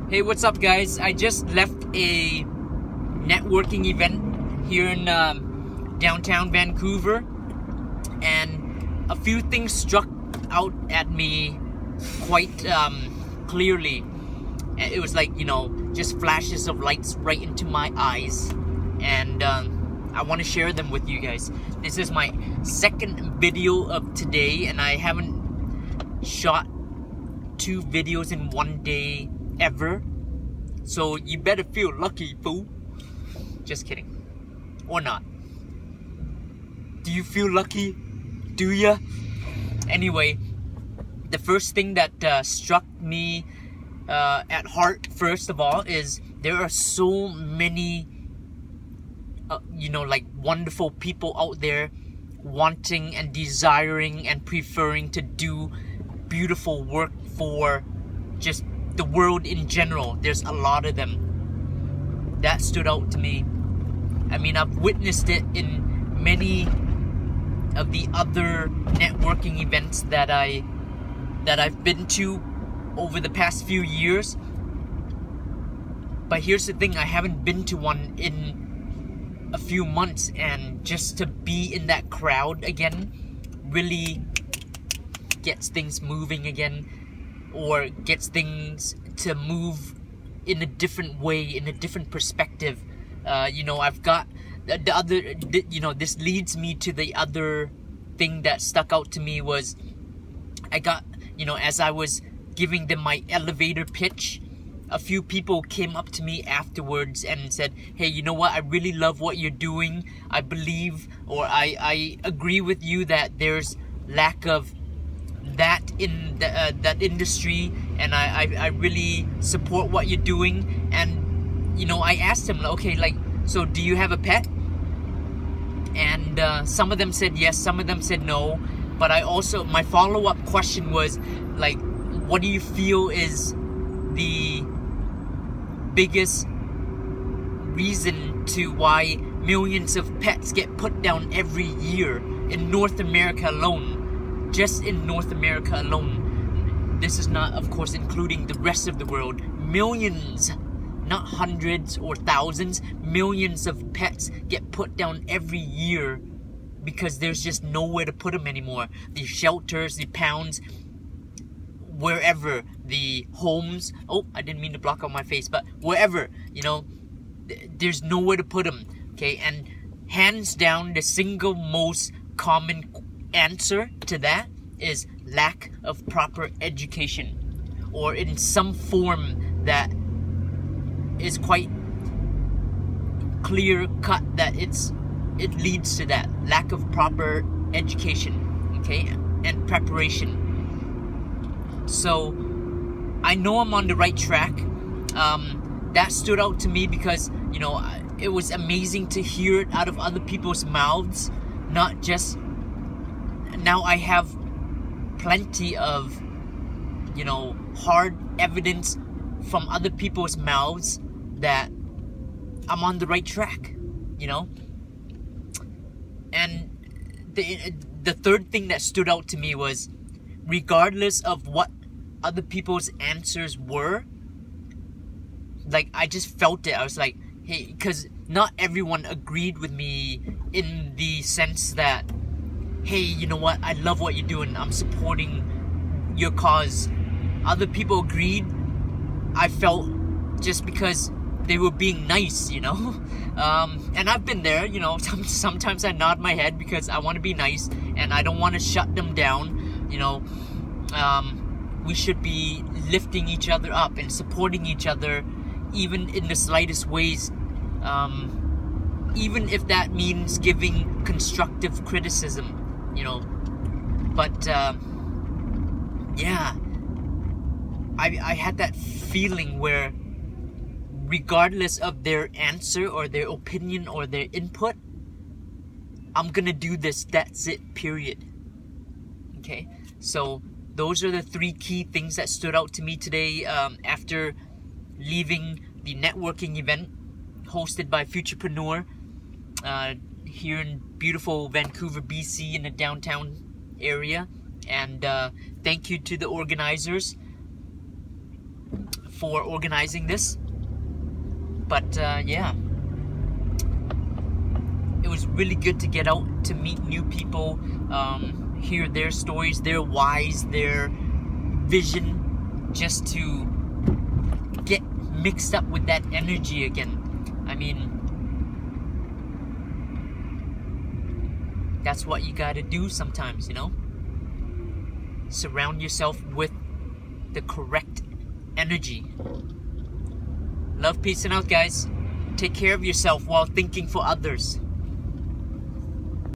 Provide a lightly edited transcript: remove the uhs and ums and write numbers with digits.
Hey, what's up, guys? I just left a networking event here in downtown Vancouver, and a few things struck out at me quite clearly. It was like, just flashes of lights right into my eyes, and I want to share them with you guys. This is my second video of today, and I haven't shot 2 videos in one day ever, so you better feel lucky, fool. Just kidding. Or not. Do you feel lucky? Do ya? Anyway, the first thing that struck me at heart, first of all, is there are so many wonderful people out there wanting and desiring and preferring to do beautiful work for just the world in general. There's a lot of them. That stood out to me. I mean, I've witnessed it in many of the other networking events that I've been to over the past few years. But here's the thing, I haven't been to one in a few months, and just to be in that crowd again really gets things moving again, or gets things to move in a different way, in a different perspective. I've got the other, this leads me to the other thing that stuck out to me was, I got, as I was giving them my elevator pitch, a few people came up to me afterwards and said, hey, you know what, I really love what you're doing. I believe, or I agree with you that there's lack of that in that industry, and I really support what you're doing. And I asked him, okay, so do you have a pet? And some of them said yes, some of them said no. But my follow-up question was, what do you feel is the biggest reason to why millions of pets get put down every year in North America alone? Just in North America alone. This is not, of course, including the rest of the world. Millions, not hundreds or thousands, millions of pets get put down every year because there's just nowhere to put them anymore. The shelters, the pounds, wherever, the homes. Oh, I didn't mean to block out my face, but wherever, there's nowhere to put them. Okay, and hands down, the single most common answer to that is lack of proper education, or in some form that is quite clear cut that it leads to that lack of proper education, okay, and preparation. So I know I'm on the right track. That stood out to me because it was amazing to hear it out of other people's mouths, not just. Now I have plenty of, hard evidence from other people's mouths that I'm on the right track, And the third thing that stood out to me was, regardless of what other people's answers were, I just felt it. I was like, hey, because not everyone agreed with me in the sense that, hey, you know what, I love what you're doing, I'm supporting your cause. Other people agreed, I felt, just because they were being nice, and I've been there, sometimes I nod my head because I want to be nice, and I don't want to shut them down, we should be lifting each other up and supporting each other, even in the slightest ways, even if that means giving constructive criticism. But I had that feeling where, regardless of their answer or their opinion or their input, I'm gonna do this, that's it, period. Okay, so those are the 3 key things that stood out to me today after leaving the networking event hosted by Futurepreneur here in beautiful Vancouver, BC, in the downtown area. And thank you to the organizers for organizing this. But yeah, it was really good to get out to meet new people, hear their stories, their whys, their vision, just to get mixed up with that energy again. I mean, that's what you gotta do sometimes, you know? Surround yourself with the correct energy. Love, peace, and out, guys. Take care of yourself while thinking for others.